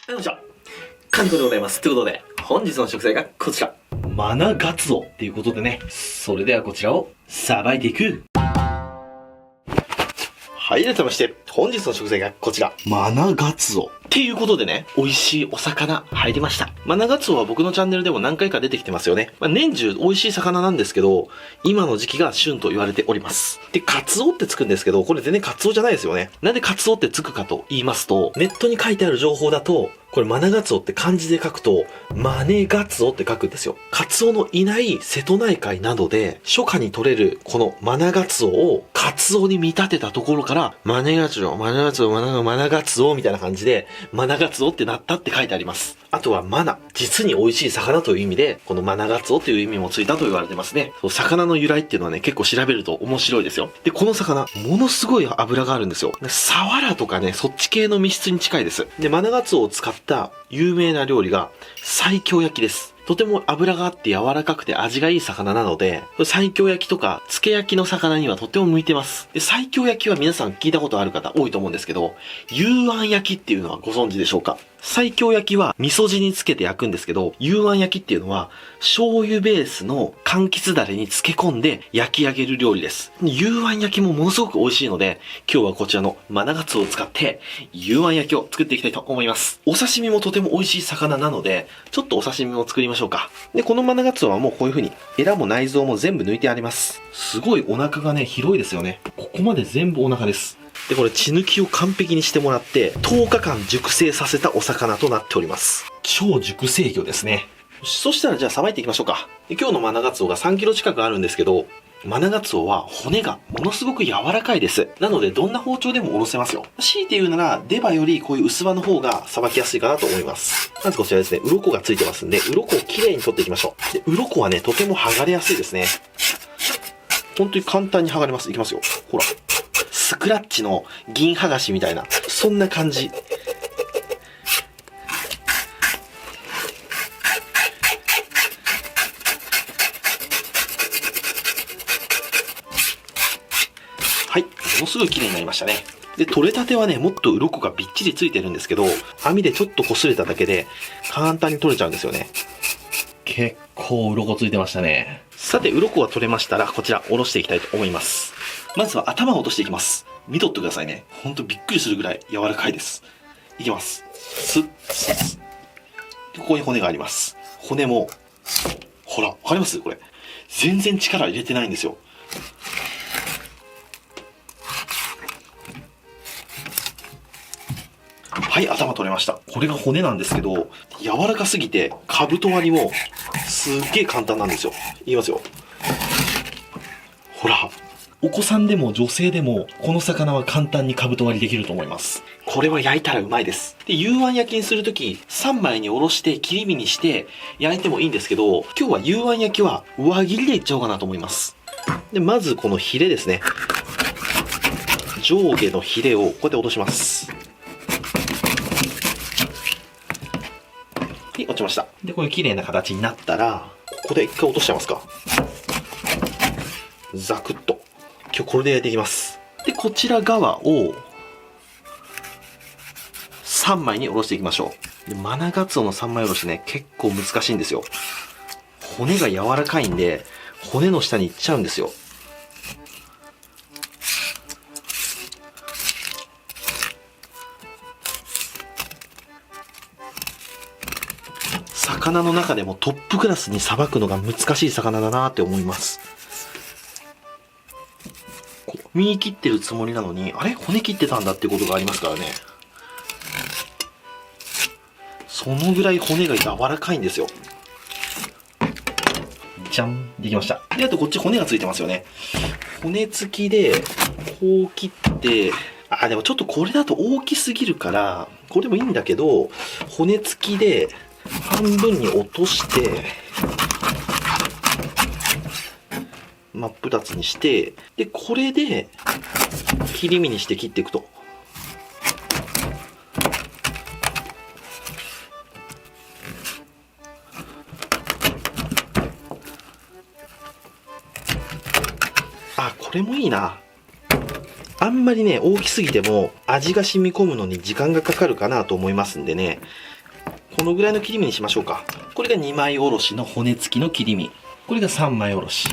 よいしょ。金子でございます。ということで、本日の食材がこちら。マナガツオっていうことでね、それではこちらをさばいていく。はい、改めまして、本日の食材がこちら。マナガツオ。っていうことでね、美味しいお魚入りました。マナガツオは僕のチャンネルでも何回か出てきてますよね。年中美味しい魚なんですけど、今の時期が旬と言われております。で、カツオってつくんですけど、これ全然カツオじゃないですよね。なんでカツオってつくかと言いますと、ネットに書いてある情報だと、これマナガツオって漢字で書くと、マネガツオって書くんですよ。カツオのいない瀬戸内海などで、初夏に取れるこのマナガツオをカツオに見立てたところから、マネガツオ、マナガツオ、マナガツオみたいな感じで、マナガツオってなったって書いてあります。あとはマナ、実に美味しい魚という意味で、このマナガツオという意味もついたと言われてますね。そう、魚の由来っていうのはね、結構調べると面白いですよ。で、この魚、ものすごい脂があるんですよ。サワラとかね、そっち系の身質に近いです。で、マナガツオを使った有名な料理が、西京焼きです。とても脂があって柔らかくて味がいい魚なので、西京焼きとか漬け焼きの魚にはとっても向いてます。で、西京焼きは皆さん聞いたことある方多いと思うんですけど、幽庵焼きっていうのはご存知でしょうか？西京焼きは味噌汁につけて焼くんですけど、幽庵焼きっていうのは醤油ベースの柑橘だれに漬け込んで焼き上げる料理です。幽庵焼きもものすごく美味しいので、今日はこちらのマナガツオを使って幽庵焼きを作っていきたいと思います。お刺身もとても美味しい魚なので、ちょっとお刺身も作りましょうか。で、このマナガツオはもうこういう風にエラも内臓も全部抜いてあります。すごいお腹がね、広いですよね。ここまで全部お腹です。で、これ血抜きを完璧にしてもらって、10日間熟成させたお魚となっております。超熟成魚ですね。そしたらじゃあさばいていきましょうか。で、今日のマナガツオが3キロ近くあるんですけど、マナガツオは骨がものすごく柔らかいです。なのでどんな包丁でもおろせますよ。強いて言うなら、出刃よりこういう薄刃の方がさばきやすいかなと思います。まずこちらですね、鱗がついてますんで、鱗をきれいに取っていきましょう。で、鱗はね、とても剥がれやすいですね。本当に簡単に剥がれます。いきますよ。ほら。スクラッチの銀剥がしみたいな、そんな感じ。はい、ものすごい綺麗になりましたね。で、取れたてはね、もっと鱗がびっちりついてるんですけど、網でちょっと擦れただけで簡単に取れちゃうんですよね。結構鱗ついてましたね。さて、鱗が取れましたら、こちらおろしていきたいと思います。まずは頭を落としていきます。見とってくださいね。ほんとびっくりするぐらい柔らかいです。いきます。スッ、スッ、スッ。ここに骨があります。骨も、ほら、わかります？これ。全然力入れてないんですよ。はい、頭取れました。これが骨なんですけど、柔らかすぎて、カブト割りも、すっげえ簡単なんですよ。いきますよ。ほら。お子さんでも女性でも、この魚は簡単にカブト割りできると思います。これは焼いたらうまいです。で、幽庵焼きにするとき、3枚におろして切り身にして焼いてもいいんですけど、今日は幽庵焼きは輪切りでいっちゃおうかなと思います。で、まずこのヒレですね。上下のヒレをこうやって落とします。はい、落ちました。で、こういう綺麗な形になったら、ここで一回落としちゃいますか。ザクッと。今日これで焼いていきます。で、こちら側を3枚におろしていきましょう。で、マナガツオの3枚おろしね、結構難しいんですよ。骨が柔らかいんで、骨の下に行っちゃうんですよ。魚の中でもトップクラスにさばくのが難しい魚だなって思います。身切ってるつもりなのに、あれ骨切ってたんだってことがありますからね。そのぐらい骨が柔らかいんですよ。じゃん。できました。で、あとこっち骨がついてますよね。骨付きで、こう切って、でもちょっとこれだと大きすぎるから、これもいいんだけど、骨付きで半分に落として、真っ二つにして、で、これで、切り身にして切っていくと。これもいいな。あんまりね、大きすぎても味が染み込むのに時間がかかるかなと思いますんでね、このぐらいの切り身にしましょうか。これが2枚おろしの骨付きの切り身。これが3枚おろし。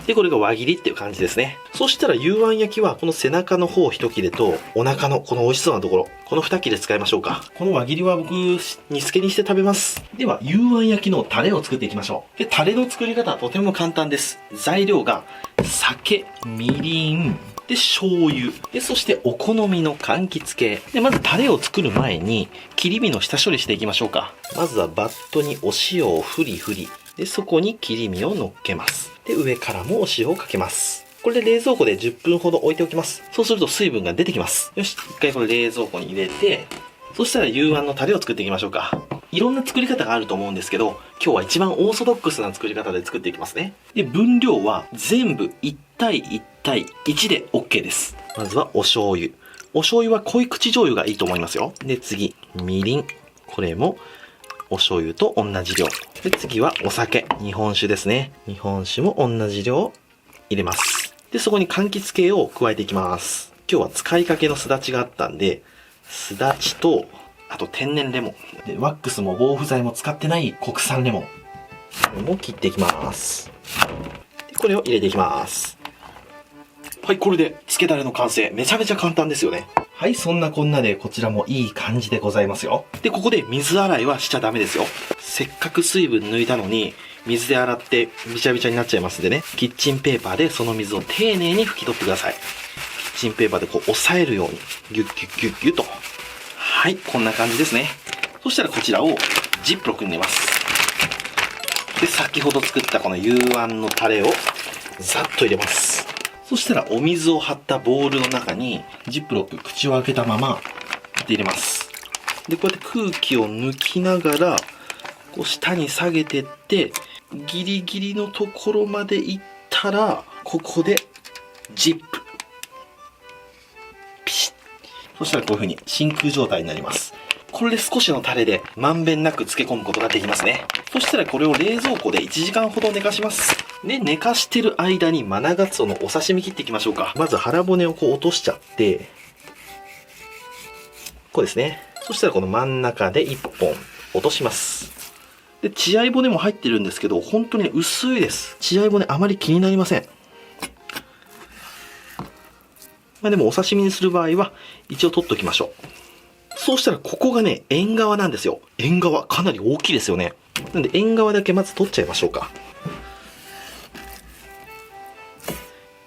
で、これが輪切りっていう感じですね。そしたら、幽庵焼きは、この背中の方1切れと、お腹のこの美味しそうなところ、この2切れ使いましょうか。この輪切りは僕、煮付けにして食べます。では、幽庵焼きのタレを作っていきましょう。で、タレの作り方はとても簡単です。材料が、酒、みりん、で、醤油。で、そしてお好みの柑橘系。で、まずタレを作る前に、切り身の下処理していきましょうか。まずはバットにお塩をふりふり。で、そこに切り身を乗っけます。で、上からもお塩をかけます。これで冷蔵庫で10分ほど置いておきます。そうすると水分が出てきます。よし、一回これ冷蔵庫に入れて、そしたら幽庵のタレを作っていきましょうか。いろんな作り方があると思うんですけど、今日は一番オーソドックスな作り方で作っていきますね。で、分量は全部1対1対1で OK です。まずはお醤油。お醤油は濃い口醤油がいいと思いますよ。で、次、みりん。これもお醤油と同じ量。で、次はお酒。日本酒ですね。日本酒も同じ量入れます。で、そこに柑橘系を加えていきます。今日は使いかけのすだちがあったんで、すだちと、あと天然レモン。で、ワックスも防腐剤も使ってない国産レモン。これも切っていきます。で、これを入れていきます。はい、これで漬けだれの完成。めちゃめちゃ簡単ですよね。はい、そんなこんなでこちらもいい感じでございますよ。で、ここで水洗いはしちゃダメですよ。せっかく水分抜いたのに、水で洗ってびちゃびちゃになっちゃいますんでね。キッチンペーパーでその水を丁寧に拭き取ってください。キッチンペーパーでこう押さえるように、ギュッギュッギュッギュッと。はい、こんな感じですね。そしたらこちらをジップロックに入れます。で、先ほど作ったこの幽庵のタレをざっと入れます。そしたらお水を張ったボウルの中にジップロック口を開けたまま入れます。で、こうやって空気を抜きながらこう下に下げてって、ギリギリのところまで行ったら、ここでジップ。ピシッ。そしたらこういう風に真空状態になります。これで少しのタレでまんべんなく漬け込むことができますね。そしたらこれを冷蔵庫で1時間ほど寝かします。で、寝かしてる間にマナガツオのお刺身切っていきましょうか。まず腹骨をこう落としちゃって、こうですね。そしたらこの真ん中で1本落とします。で、血合い骨も入ってるんですけど、本当に薄いです。血合い骨あまり気になりません。まあでもお刺身にする場合は、一応取っときましょう。そうしたらここがね、縁側なんですよ。縁側かなり大きいですよね。なんで縁側だけまず取っちゃいましょうか。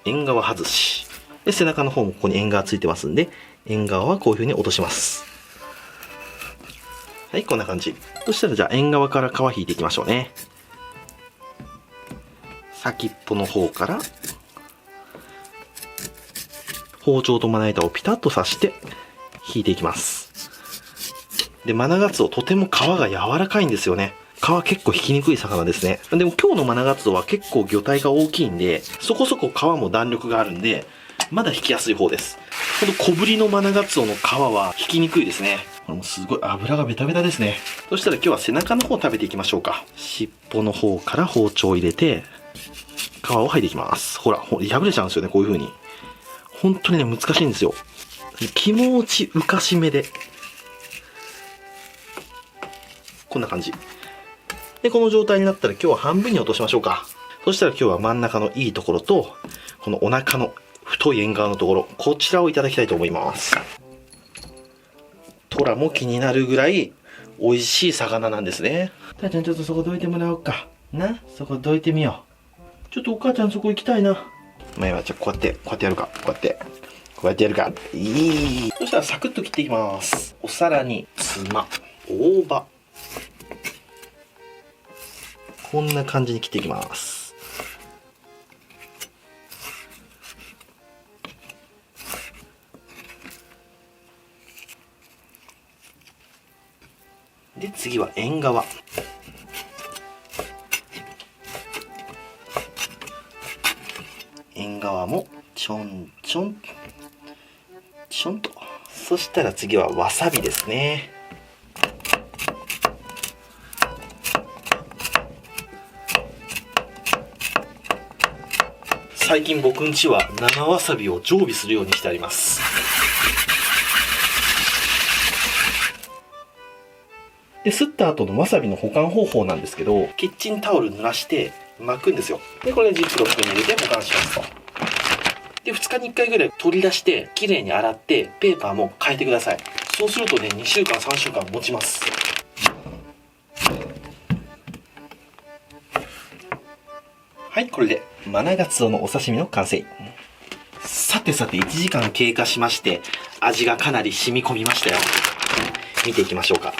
縁側外し。で、背中の方もここに縁側ついてますんで、縁側はこういう風に落とします。はい、こんな感じ。そしたらじゃあ縁側から皮引いていきましょうね。先っぽの方から包丁とまな板をピタッと刺して引いていきます。で、マナガツオとても皮が柔らかいんですよね。皮結構引きにくい魚ですね。でも今日のマナガツオは結構魚体が大きいんで、そこそこ皮も弾力があるんで、まだ引きやすい方です。この小ぶりのマナガツオの皮は引きにくいですね。これもすごい脂がベタベタですね。そしたら今日は背中の方食べていきましょうか。尻尾の方から包丁を入れて、皮を剥いでいきます。ほら、破れちゃうんですよね、こういう風に。本当にね、難しいんですよ。気持ち浮かし目で。こんな感じ。で、この状態になったら今日は半分に落としましょうか。そしたら今日は真ん中のいいところと、このお腹の太い縁側のところ、こちらをいただきたいと思います。トラも気になるぐらい美味しい魚なんですね。たーちゃんちょっとそこどいてもらおうか。な、そこどいてみよう。ちょっとお母ちゃんそこ行きたいな。前はじゃあこうやってやるか。こうやってやるか。いい。そしたらサクッと切っていきます。お皿につま、大葉。こんな感じに切っていきます。で、次は縁側。縁側もちょんちょんちょんと。そしたら次はわさびですね。最近僕ん家は生わさびを常備するようにしてあります。で、すった後のわさびの保管方法なんですけど、キッチンタオル濡らして巻くんですよ。で、これジップロックに入れて保管しますと。で、2日に1回ぐらい取り出して、きれいに洗って、ペーパーも変えてください。そうするとね、2週間、3週間持ちます。はい、これで、マナガツオのお刺身の完成。さてさて、1時間経過しまして、味がかなり染み込みましたよ。見ていきましょうか。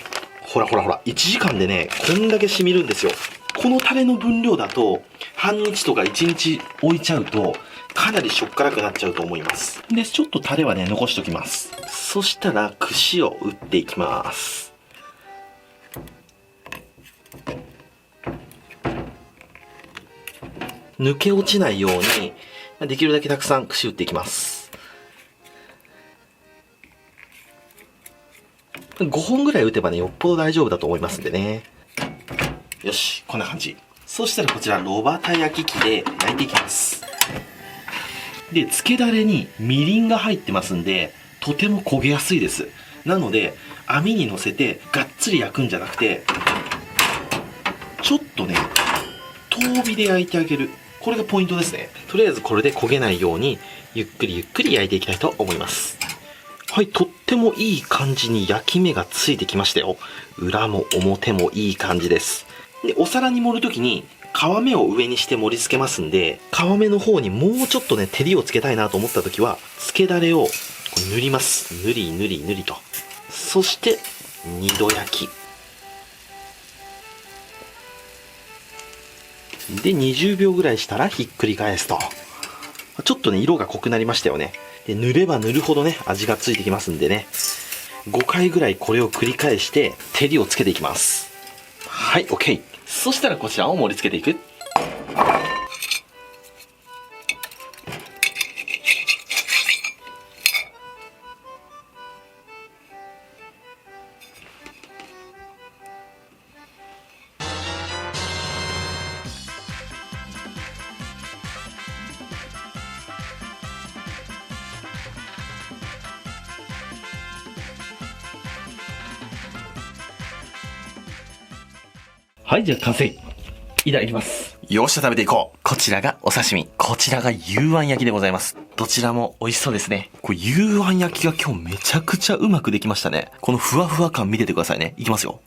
ほらほらほら、1時間でね、こんだけ染みるんですよ。このタレの分量だと、半日とか1日置いちゃうと、かなりしょっからくなっちゃうと思います。で、ちょっとタレはね、残しときます。そしたら、串を打っていきます。抜け落ちないように、できるだけたくさん串打っていきます。5本ぐらい打てばね、よっぽど大丈夫だと思いますんでね。よし、こんな感じ。そしたらこちら、炉端焼き器で焼いていきます。で、漬けだれにみりんが入ってますんで、とても焦げやすいです。なので、網に乗せてがっつり焼くんじゃなくて、ちょっとね、遠火で焼いてあげる。これがポイントですね。とりあえずこれで焦げないように、ゆっくりゆっくり焼いていきたいと思います。はい、とってもいい感じに焼き目がついてきましたよ。裏も表もいい感じです。で、お皿に盛るときに、皮目を上にして盛り付けますんで、皮目の方にもうちょっとね、照りをつけたいなと思ったときは、漬けだれを塗ります。塗り塗り塗りと。そして、二度焼き。で、20秒ぐらいしたらひっくり返すと。ちょっとね、色が濃くなりましたよね。で、塗れば塗るほどね、味がついてきますんでね。5回ぐらいこれを繰り返して、照りをつけていきます。はい、OK。そしたらこちらを盛り付けていく。はい、じゃあ完成。いただきます。よっしゃ、食べていこう。こちらがお刺身。こちらが幽庵焼きでございます。どちらも美味しそうですね。これ幽庵焼きが今日めちゃくちゃうまくできましたね。このふわふわ感見ててくださいね。いきますよ。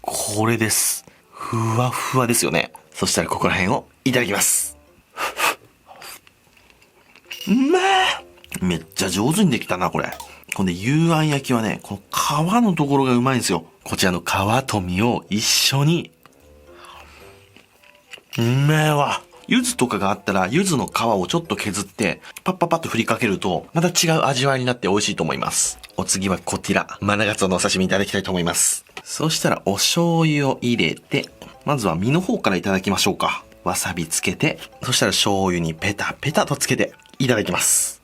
これです。ふわふわですよね。そしたらここら辺をいただきます。うまー。めっちゃ上手にできたな、これ。この幽庵焼きはね、この皮のところがうまいんですよ。こちらの皮と身を一緒に。うめえわ。柚子とかがあったら、柚子の皮をちょっと削って、パッパッパッと振りかけると、また違う味わいになって美味しいと思います。お次はこちら、マナガツオのお刺身いただきたいと思います。そしたらお醤油を入れて、まずは身の方からいただきましょうか。わさびつけて、そしたら醤油にペタペタとつけて、いただきます。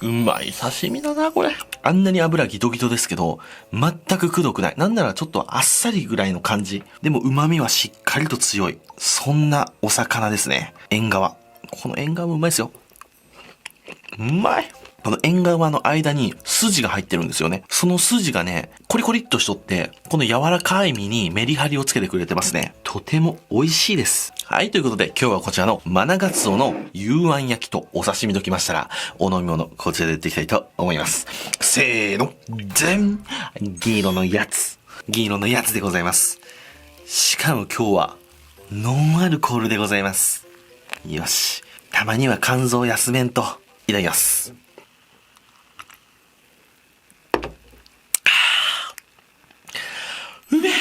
うまい刺身だな、これ。あんなに油ギトギトですけど、全くくどくない。なんならちょっとあっさりぐらいの感じ。でも旨味はしっかりと強い。そんなお魚ですね。縁側。この縁側もうまいですよ。うまい。この縁側の間に筋が入ってるんですよね。その筋がね、コリコリっとしとって、この柔らかい身にメリハリをつけてくれてますね。とても美味しいです。はい、ということで今日はこちらのマナガツオの幽庵焼きとお刺身ときましたら、お飲み物こちらでやっていきたいと思います。せーの、じゃん！銀色のやつ。銀色のやつでございます。しかも今日はノンアルコールでございます。よし。たまには肝臓休めんと。いただきます。うめえ。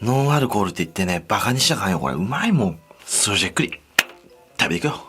ノンアルコールって言ってね、バカにしちゃあかんよ、これ。うまいもん。それじゃゆっくり、食べていくよ。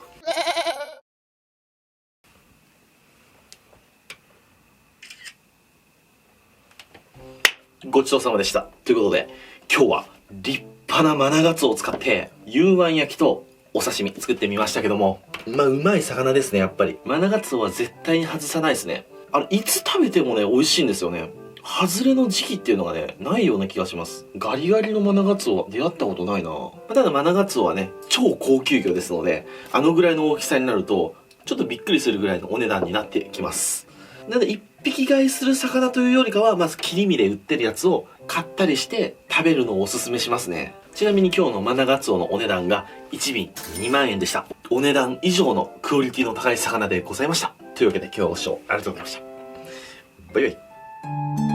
ごちそうさまでした。ということで、今日は立派なマナガツオを使って、幽庵焼きとお刺身作ってみましたけども、まあ、うまい魚ですね、やっぱり。マナガツオは絶対に外さないですね。いつ食べてもね、美味しいんですよね。外れの時期っていうのがね、ないような気がします。ガリガリのマナガツオは出会ったことないな。ただマナガツオはね、超高級魚ですので、あのぐらいの大きさになると、ちょっとびっくりするぐらいのお値段になってきます。なので一匹買いする魚というよりかは、まず切り身で売ってるやつを買ったりして食べるのをおすすめしますね。ちなみに今日のマナガツオのお値段が1尾2万円でした。お値段以上のクオリティの高い魚でございました。というわけで今日はご視聴ありがとうございました。バイバイ。